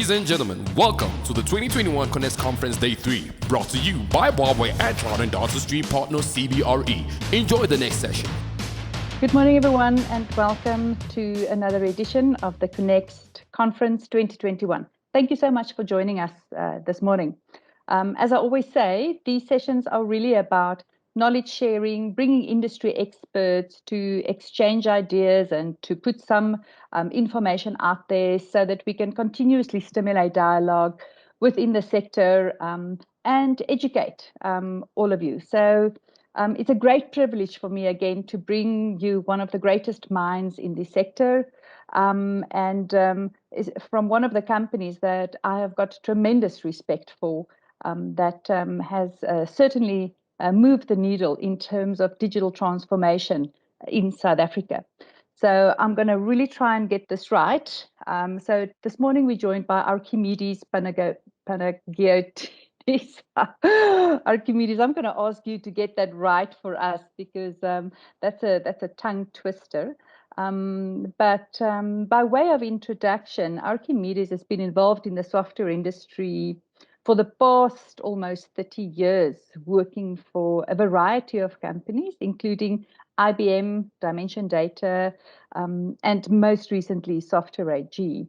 Ladies and gentlemen, welcome to the 2021 Connect Conference Day 3, brought to you by Huawei and Cloud and Data Stream partner CBRE. Enjoy the next session. Good morning, everyone, and welcome to another edition of the Connect Conference 2021. Thank you so much for joining us this morning. As I always say, these sessions are really about knowledge sharing, bringing industry experts to exchange ideas and to put some information out there so that we can continuously stimulate dialogue within the sector and educate all of you. So it's a great privilege for me again to bring you one of the greatest minds in the sector is from one of the companies that I have got tremendous respect for that has certainly moved the needle in terms of digital transformation in South Africa. So I'm going to really try and get this right. So this morning we're joined by Archimides Panagiotides. Archimedes, I'm going to ask you to get that right for us because that's a tongue twister. But by way of introduction, Archimedes has been involved in the software industry for the past almost 30 years, working for a variety of companies, including IBM, Dimension Data, and most recently Software AG.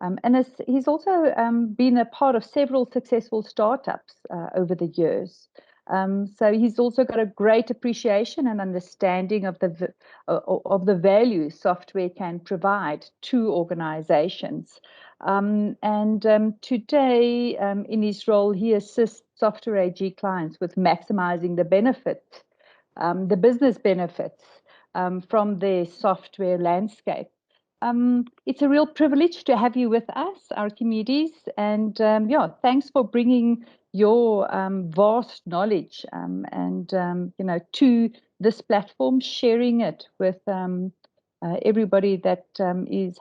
And he's also been a part of several successful startups over the years. So he's also got a great appreciation and understanding of the value software can provide to organizations. Today, in his role, he assists Software AG clients with maximizing the benefits, the business benefits from their software landscape. It's a real privilege to have you with us, Archimedes, and thanks for bringing your vast knowledge to this platform, sharing it with everybody that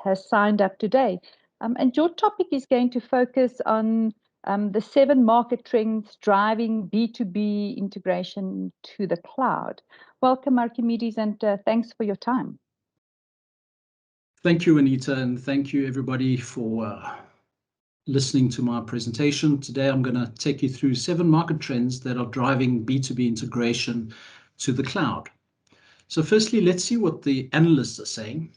has signed up today. And your topic is going to focus on the 7 market trends driving B2B integration to the cloud. Welcome, Archimedes, and thanks for your time. Thank you, Anita, and thank you, everybody, for listening to my presentation. Today, I'm going to take you through 7 market trends that are driving B2B integration to the cloud. So firstly, let's see what the analysts are saying.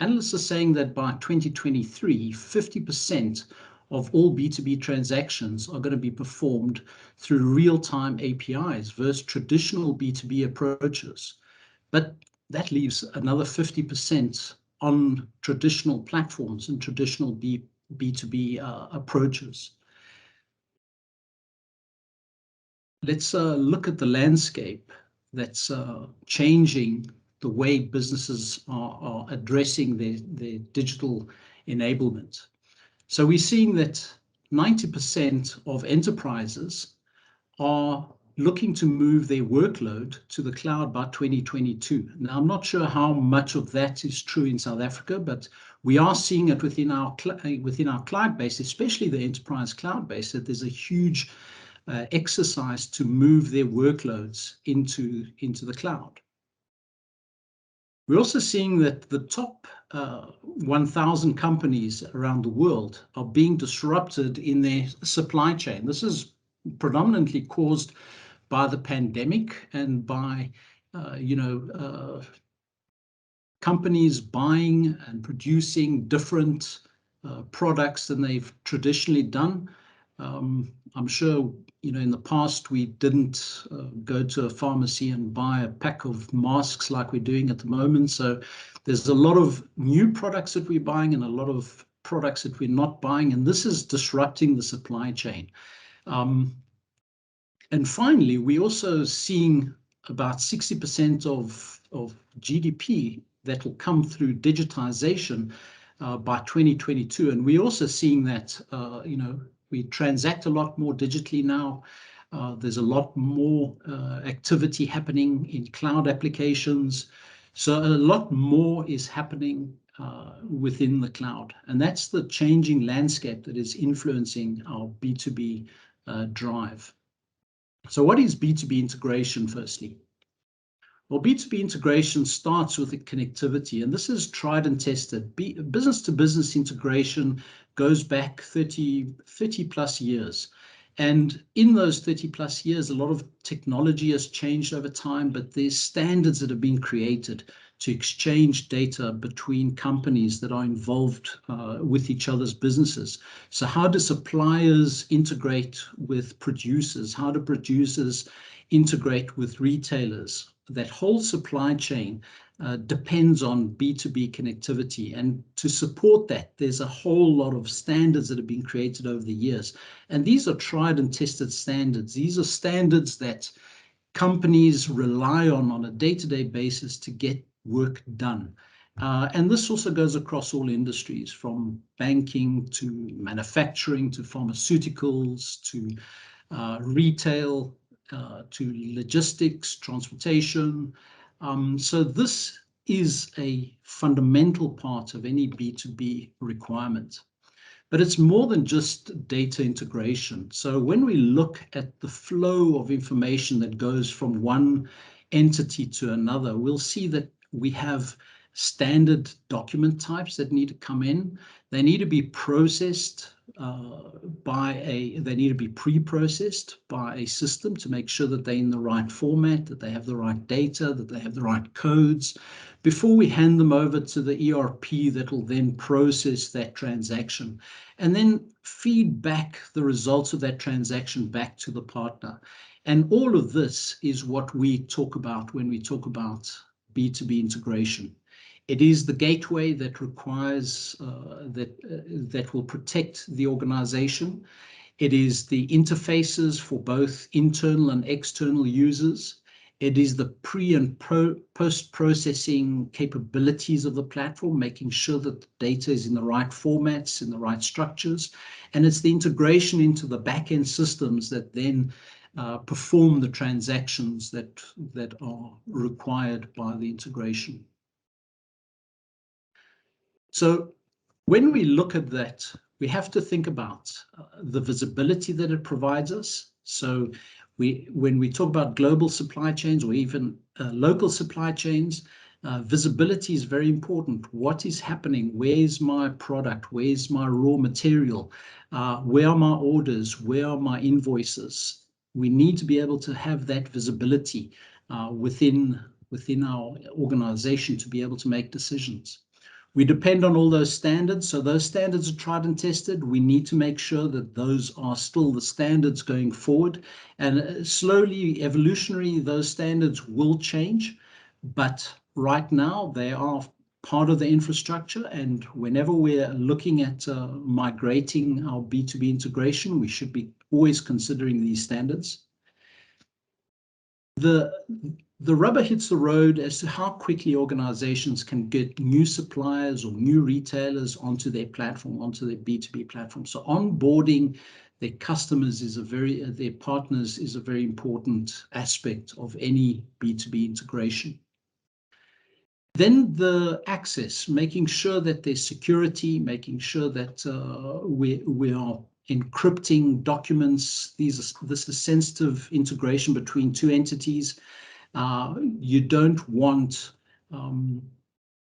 Analysts are saying that by 2023, 50% of all B2B transactions are going to be performed through real-time APIs versus traditional B2B approaches. But that leaves another 50% on traditional platforms and traditional B2B approaches. Let's look at the landscape that's changing the way businesses are addressing their digital enablement. So we're seeing that 90% of enterprises are looking to move their workload to the cloud by 2022. Now, I'm not sure how much of that is true in South Africa, but we are seeing it within our client base, especially the enterprise cloud base, that there's a huge exercise to move their workloads into the cloud. We're also seeing that the top 1,000 companies around the world are being disrupted in their supply chain. This is predominantly caused by the pandemic and by companies buying and producing different products than they've traditionally done. I'm sure in the past we didn't go to a pharmacy and buy a pack of masks like we're doing at the moment. So there's a lot of new products that we're buying and a lot of products that we're not buying, and this is disrupting the supply chain. And finally, we're also seeing about 60% of GDP that will come through digitization by 2022. And we're also seeing that, we transact a lot more digitally now. There's a lot more activity happening in cloud applications. So a lot more is happening within the cloud. And that's the changing landscape that is influencing our B2B drive. So what is B2B integration, firstly? Well, B2B integration starts with the connectivity, and this is tried and tested. Business-to-business integration goes back 30 plus years. And in those 30 plus years, a lot of technology has changed over time, but there's standards that have been created to exchange data between companies that are involved with each other's businesses. So how do suppliers integrate with producers? How do producers integrate with retailers? That whole supply chain depends on B2B connectivity. And to support that, there's a whole lot of standards that have been created over the years. And these are tried and tested standards. These are standards that companies rely on a day-to-day basis to get work done. And this also goes across all industries, from banking to manufacturing to pharmaceuticals to retail to logistics, transportation. So this is a fundamental part of any B2B requirement. But it's more than just data integration. So when we look at the flow of information that goes from one entity to another, we'll see that we have standard document types that need to come in. They need to be processed they need to be pre-processed by a system to make sure that they're in the right format, that they have the right data, that they have the right codes, before we hand them over to the ERP that will then process that transaction and then feed back the results of that transaction back to the partner. And all of this is what we talk about when we talk about B2B integration. It is the gateway that requires that will protect the organization. It is the interfaces for both internal and external users. It is the pre and post-processing capabilities of the platform, making sure that the data is in the right formats, in the right structures. And it's the integration into the back-end systems that then perform the transactions that are required by the integration. So when we look at that, we have to think about the visibility that it provides us. So when we talk about global supply chains or even local supply chains, visibility is very important. What is happening? Where's my product? Where's my raw material? Where are my orders? Where are my invoices? We need to be able to have that visibility within our organization to be able to make decisions. We depend on all those standards. So those standards are tried and tested. We need to make sure that those are still the standards going forward. And slowly, evolutionary, those standards will change. But right now, they are part of the infrastructure. And whenever we're looking at migrating our B2B integration, we should be always considering these standards. The rubber hits the road as to how quickly organizations can get new suppliers or new retailers onto their platform, onto their B2B platform. So onboarding their customers their partners is a very important aspect of any B2B integration. Then the access, making sure that there's security, making sure that we are encrypting documents. This is sensitive integration between two entities. You don't want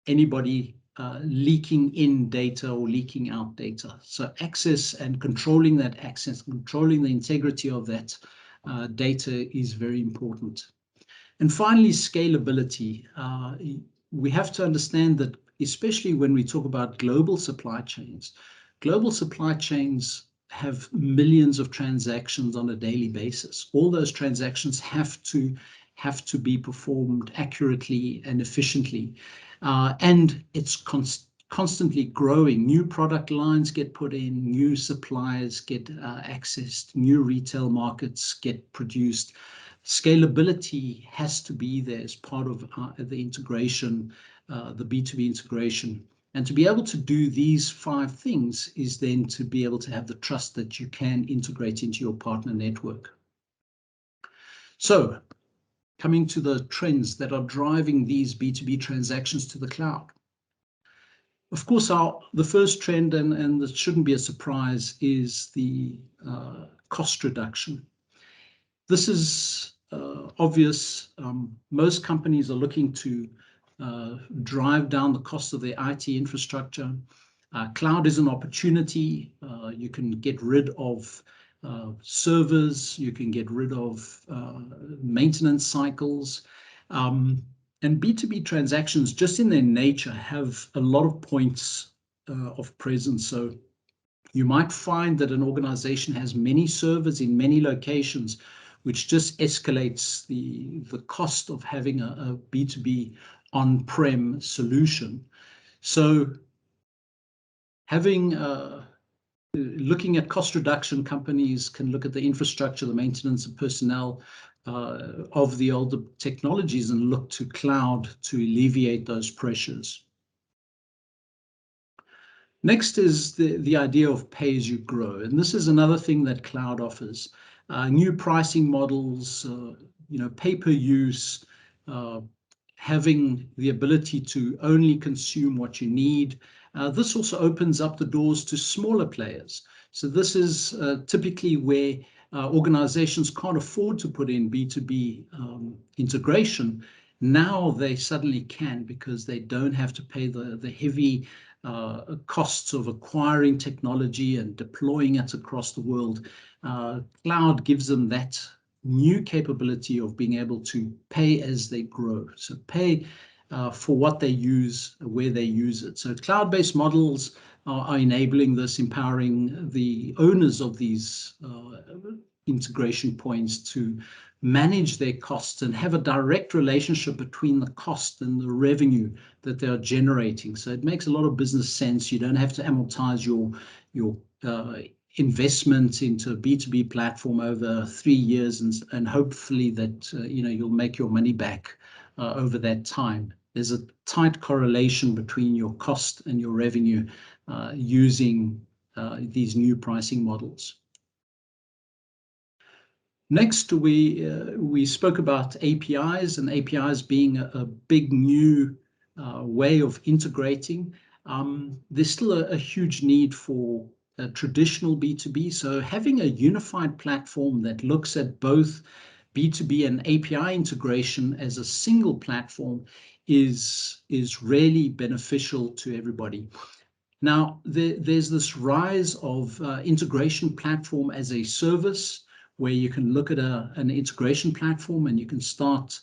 anybody leaking in data or leaking out data. So access and controlling that access, controlling the integrity of that data is very important. And finally, scalability. We have to understand that, especially when we talk about global supply chains have millions of transactions on a daily basis. All those transactions have to be performed accurately and efficiently. And it's constantly growing. New product lines get put in, new suppliers get accessed, new retail markets get produced. Scalability has to be there as part of the integration, the B2B integration. And to be able to do these 5 things is then to be able to have the trust that you can integrate into your partner network. So, coming to the trends that are driving these B2B transactions to the cloud. Of course, the first trend, and this shouldn't be a surprise, is the cost reduction. This is obvious. Most companies are looking to drive down the cost of their IT infrastructure. Cloud is an opportunity. You can get rid of servers, you can get rid of maintenance cycles. And B2B transactions, just in their nature, have a lot of points of presence. So you might find that an organization has many servers in many locations, which just escalates the cost of having a B2B on-prem solution. So having looking at cost reduction, companies can look at the infrastructure, the maintenance of personnel of the older technologies and look to cloud to alleviate those pressures. Next is the idea of pay as you grow. And this is another thing that cloud offers. New pricing models, pay per use, having the ability to only consume what you need. This also opens up the doors to smaller players. So this is typically where organizations can't afford to put in B2B integration. Now they suddenly can, because they don't have to pay the heavy costs of acquiring technology and deploying it across the world. Cloud gives them that new capability of being able to pay as they grow. So pay for what they use, where they use it. So cloud-based models are enabling this, empowering the owners of these integration points to manage their costs and have a direct relationship between the cost and the revenue that they are generating. So it makes a lot of business sense. You don't have to amortize your investment into a B2B platform over 3 years and hopefully that you'll make your money back over that time. There's a tight correlation between your cost and your revenue using these new pricing models. Next, we spoke about APIs, and APIs being a big new way of integrating. There's still a huge need for traditional B2B. So having a unified platform that looks at both B2B and API integration as a single platform is really beneficial to everybody. Now, there's this rise of integration platform as a service, where you can look at an integration platform and you can start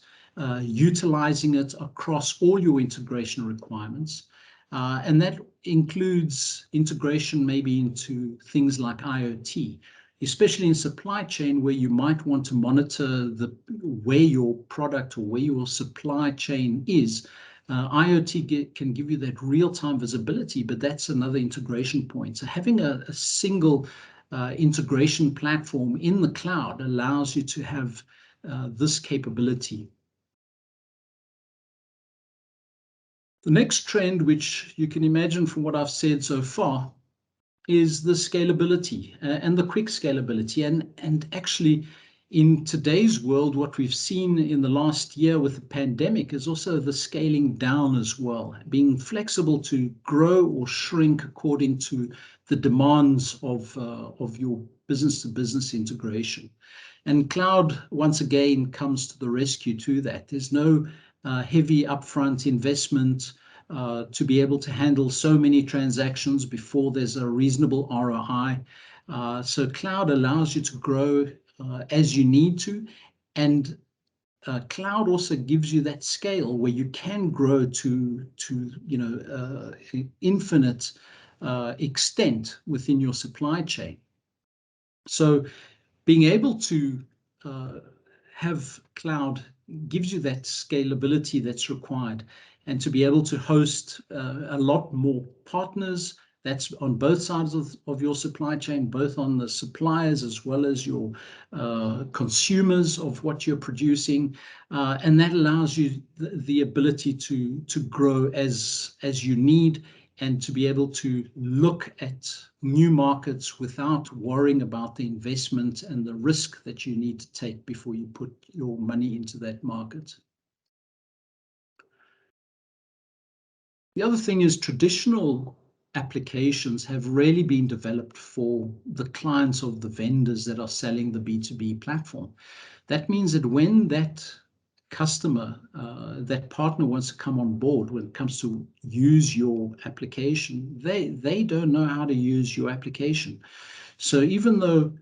utilizing it across all your integration requirements. And that includes integration maybe into things like IoT, especially in supply chain, where you might want to monitor where your product or where your supply chain is. IoT can give you that real-time visibility, but that's another integration point. So having a single integration platform in the cloud allows you to have this capability. The next trend, which you can imagine from what I've said so far, is the scalability and the quick scalability. And actually, in today's world, what we've seen in the last year with the pandemic is also the scaling down as well, being flexible to grow or shrink according to the demands of your business-to-business integration. And cloud, once again, comes to the rescue to that. There's no heavy upfront investment to be able to handle so many transactions before there's a reasonable ROI. So cloud allows you to grow as you need to, and cloud also gives you that scale where you can grow to infinite extent within your supply chain. So being able to have cloud gives you that scalability that's required, and to be able to host a lot more partners. That's on both sides of your supply chain, both on the suppliers as well as your consumers of what you're producing. And that allows you the ability to grow as you need, and to be able to look at new markets without worrying about the investment and the risk that you need to take before you put your money into that market. The other thing is traditional applications have really been developed for the clients of the vendors that are selling the B2B platform. That means that when that customer, that partner wants to come on board when it comes to use your application, they don't know how to use your application. So even though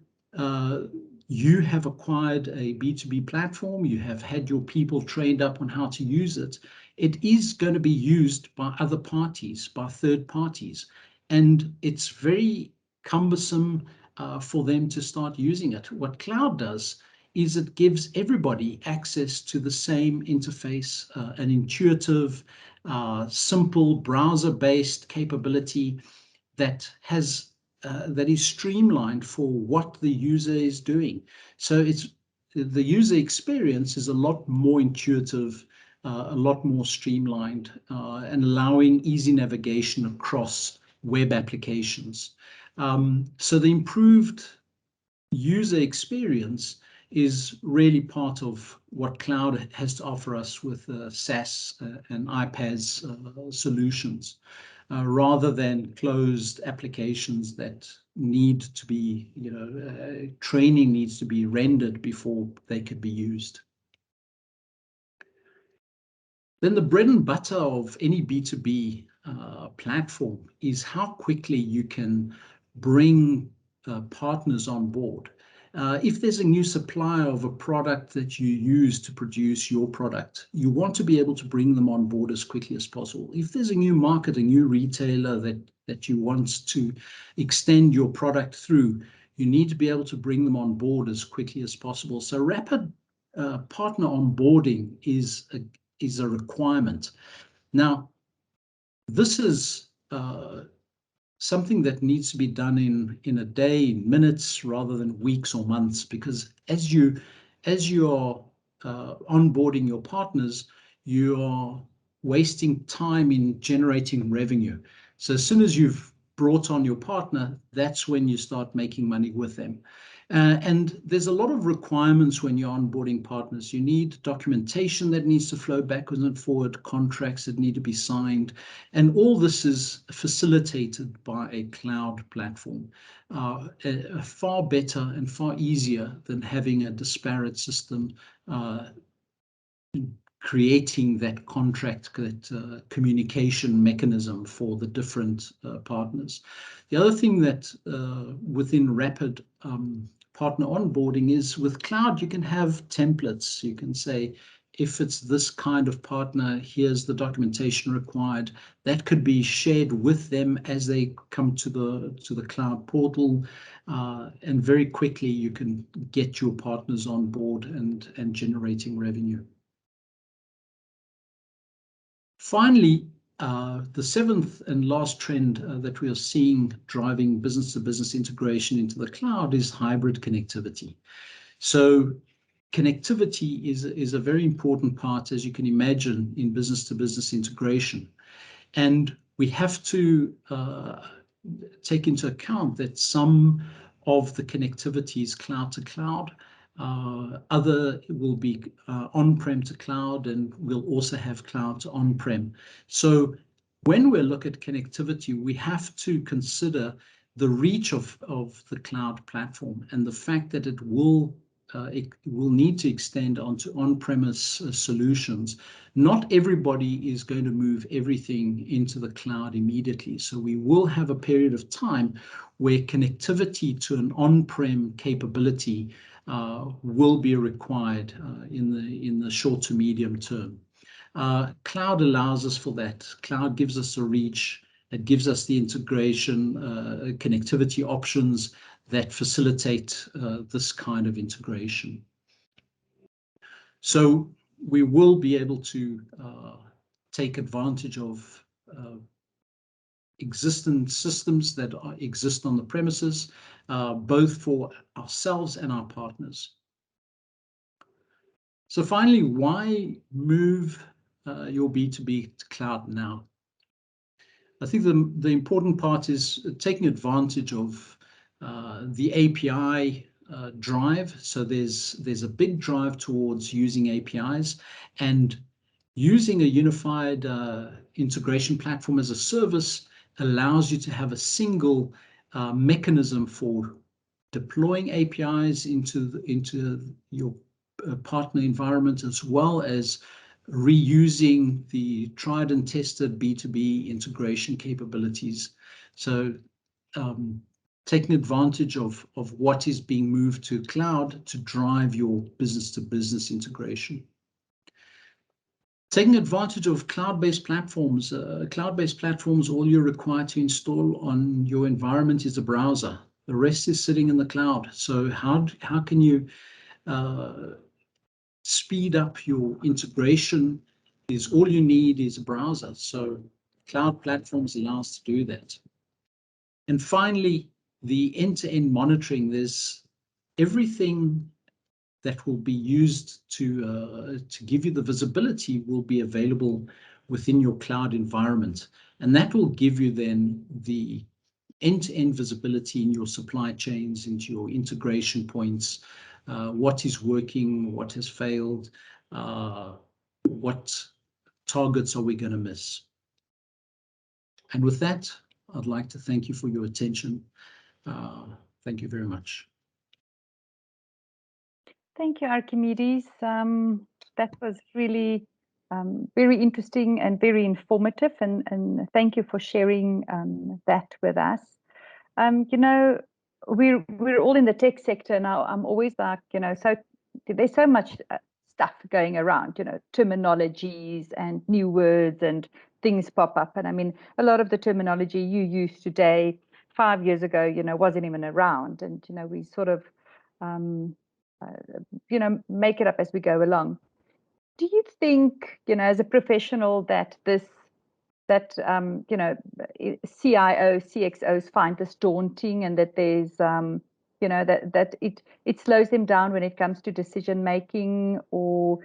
you have acquired a B2B platform, you have had your people trained up on how to use it, it is going to be used by other parties, by third parties. And it's very cumbersome for them to start using it. What cloud does is it gives everybody access to the same interface, an intuitive, simple browser-based capability that has that is streamlined for what the user is doing. So the user experience is a lot more intuitive, a lot more streamlined, and allowing easy navigation across web applications. So the improved user experience is really part of what cloud has to offer us with SaaS and iPaaS solutions, rather than closed applications that need to be, training needs to be rendered before they could be used. Then the bread and butter of any B2B platform is how quickly you can bring partners on board. If there's a new supplier of a product that you use to produce your product, you want to be able to bring them on board as quickly as possible. If there's a new market, a new retailer that you want to extend your product through, you need to be able to bring them on board as quickly as possible. So rapid partner onboarding is a requirement. Now, this is something that needs to be done in a day, in minutes, rather than weeks or months, because as you are onboarding your partners, you are wasting time in generating revenue. So as soon as you've brought on your partner, that's when you start making money with them. And there's a lot of requirements when you're onboarding partners. You need documentation that needs to flow backwards and forward, contracts that need to be signed, and all this is facilitated by a cloud platform. Far better and far easier than having a disparate system creating that contract, that communication mechanism for the different partners. The other thing that within rapid partner onboarding is with cloud, you can have templates. You can say, if it's this kind of partner, here's the documentation required. That could be shared with them as they come to the cloud portal, and very quickly you can get your partners on board and generating revenue. Finally, the seventh and last trend that we are seeing driving business-to-business integration into the cloud is hybrid connectivity. So connectivity is a very important part, as you can imagine, in business-to-business integration. And we have to take into account that some of the connectivity is cloud to cloud. Other will be on-prem to cloud, and we'll also have cloud to on-prem. So when we look at connectivity, we have to consider the reach of the cloud platform and the fact that it will need to extend onto on-premise solutions. Not everybody is going to move everything into the cloud immediately. So we will have a period of time where connectivity to an on-prem capability will be required in the short to medium term. Cloud allows us for that. Cloud gives us a reach. It gives us the integration, connectivity options that facilitate this kind of integration. So we will be able to take advantage of existing systems that exist on the premises, both for ourselves and our partners. So finally, why move your B2B to cloud now? I think the important part is taking advantage of the API drive. So there's a big drive towards using APIs, and using a unified integration platform as a service allows you to have a single mechanism for deploying APIs into your partner environment, as well as reusing the tried and tested B2B integration capabilities. So taking advantage of what is being moved to cloud to drive your business-to-business integration. Taking advantage of cloud-based platforms. Cloud-based platforms, all you're required to install on your environment is a browser. The rest is sitting in the cloud. So how can you speed up your integration? Is all you need is a browser. So cloud platforms allow us to do that. And finally, the end-to-end monitoring. There's everything that will be used to give you the visibility will be available within your cloud environment. And that will give you then the end-to-end visibility in your supply chains, into your integration points, what is working, what has failed, what targets are we going to miss. And with that, I'd like to thank you for your attention. Thank you very much. Thank you, Archimedes. That was really very interesting and very informative, and thank you for sharing that with us. You know, we're all in the tech sector now. I'm always like, you know, so there's so much stuff going around, you know, terminologies and new words and things pop up. And I mean, a lot of the terminology you use today, 5 years ago, you know, wasn't even around. And, you know, we sort of, you know, make it up as we go along. Do you think, you know, as a professional, that you know, CIOs, CXOs find this daunting, and that there's, you know, that it slows them down when it comes to decision making? Or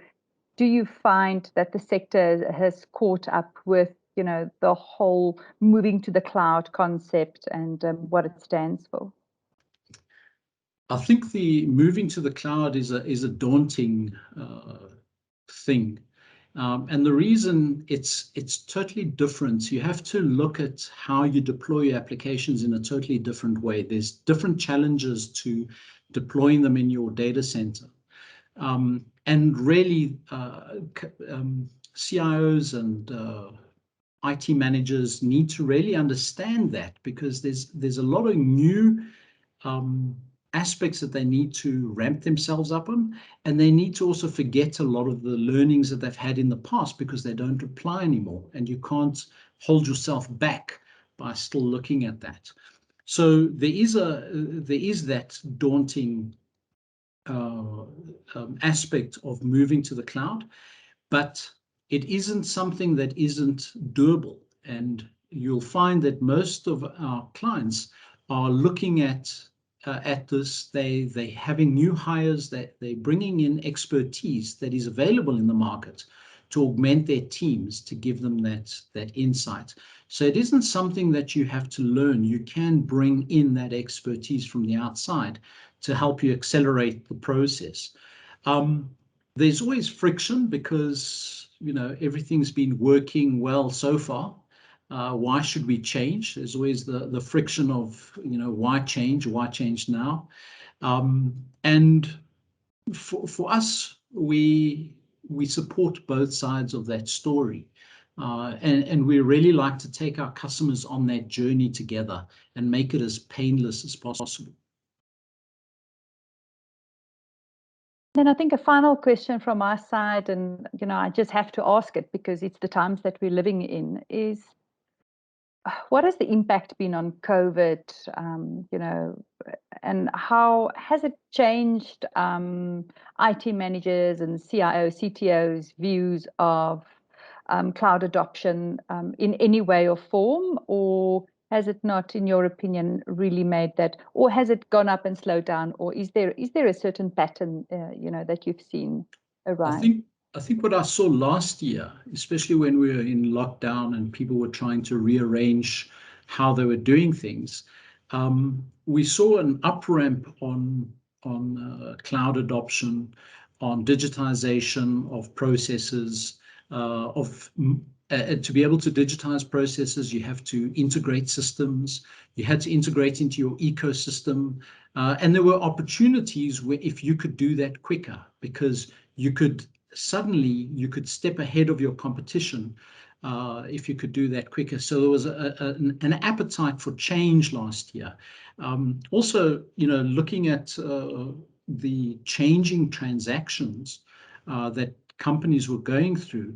do you find that the sector has caught up with, you know, the whole moving to the cloud concept and what it stands for? I think the moving to the cloud is a daunting thing. And the reason it's totally different. You have to look at how you deploy your applications in a totally different way. There's different challenges to deploying them in your data center. And really, CIOs and IT managers need to really understand that, because there's a lot of new aspects that they need to ramp themselves up on, and they need to also forget a lot of the learnings that they've had in the past, because they don't apply anymore, and you can't hold yourself back by still looking at that. So there is that daunting aspect of moving to the cloud, but it isn't something that isn't doable. And you'll find that most of our clients are looking at this. They having new hires, that they're bringing in expertise that is available in the market to augment their teams, to give them that insight. So it isn't something that you have to learn. You can bring in that expertise from the outside to help you accelerate the process. There's always friction, because, you know, everything's been working well so far. Why should we change? There's always the friction of, you know, why change now? And for us, we support both sides of that story. And we really like to take our customers on that journey together and make it as painless as possible. Then I think a final question from my side, and, you know, I just have to ask it because it's the times that we're living in, is what has the impact been on COVID, you know, and how has it changed IT managers and CIOs, CTOs' views of cloud adoption in any way or form? Or has it not, in your opinion, really made that, or has it gone up and slowed down? Or is there a certain pattern, you know, that you've seen arise? I think what I saw last year, especially when we were in lockdown and people were trying to rearrange how they were doing things, we saw an up-ramp on cloud adoption, on digitization of processes, to be able to digitize processes, you have to integrate systems. You had to integrate into your ecosystem. And there were opportunities where if you could do that quicker, because you could step ahead of your competition if you could do that quicker. So there was an appetite for change last year. Also, looking at the changing transactions that companies were going through,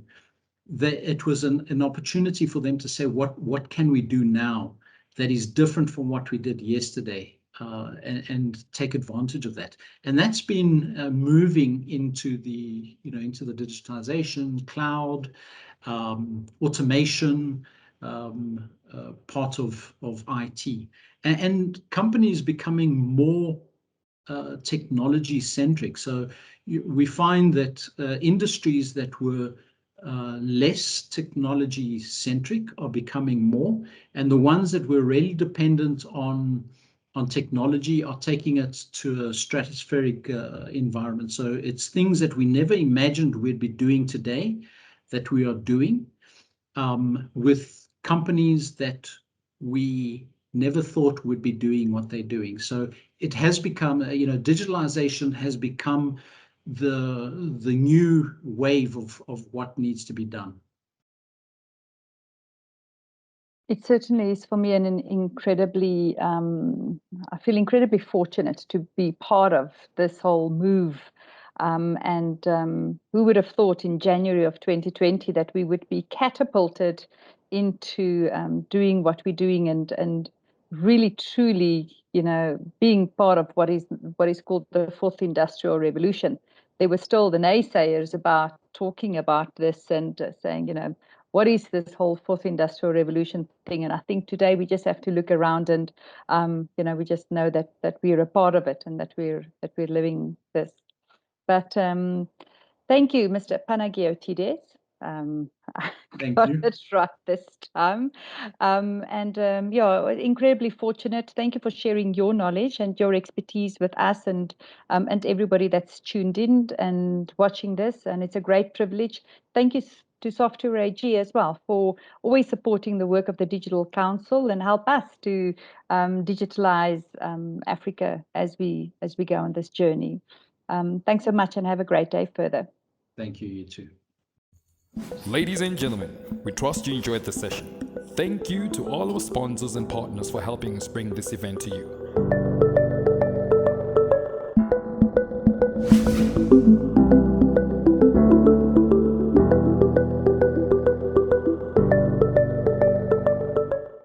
that it was an opportunity for them to say, what can we do now that is different from what we did yesterday, and take advantage of that. And that's been moving into the digitization, cloud, automation, part of IT, and companies becoming more technology centric. So we find that industries that were less technology centric are becoming more, and the ones that were really dependent on technology are taking it to a stratospheric environment. So it's things that we never imagined we'd be doing today that we are doing, with companies that we never thought would be doing what they're doing. So it has become, digitalization has become the new wave of what needs to be done. It certainly is for me an incredibly, I feel incredibly fortunate to be part of this whole move. And who would have thought in January of 2020 that we would be catapulted into doing what we're doing and really truly, being part of what is called the fourth industrial revolution. There were still the naysayers about talking about this and saying, what is this whole fourth industrial revolution thing? And I think today we just have to look around and, we just know that we're a part of it and that we're living this. But thank you, Mr. Panagiotides. I got it right this time. Incredibly fortunate. Thank you for sharing your knowledge and your expertise with us and everybody that's tuned in and watching this. And it's a great privilege. Thank you to Software AG as well for always supporting the work of the Digital Council and help us to digitalize Africa as we go on this journey. Thanks so much and have a great day further. Thank you, you too. Ladies and gentlemen, we trust you enjoyed the session. Thank you to all our sponsors and partners for helping us bring this event to you.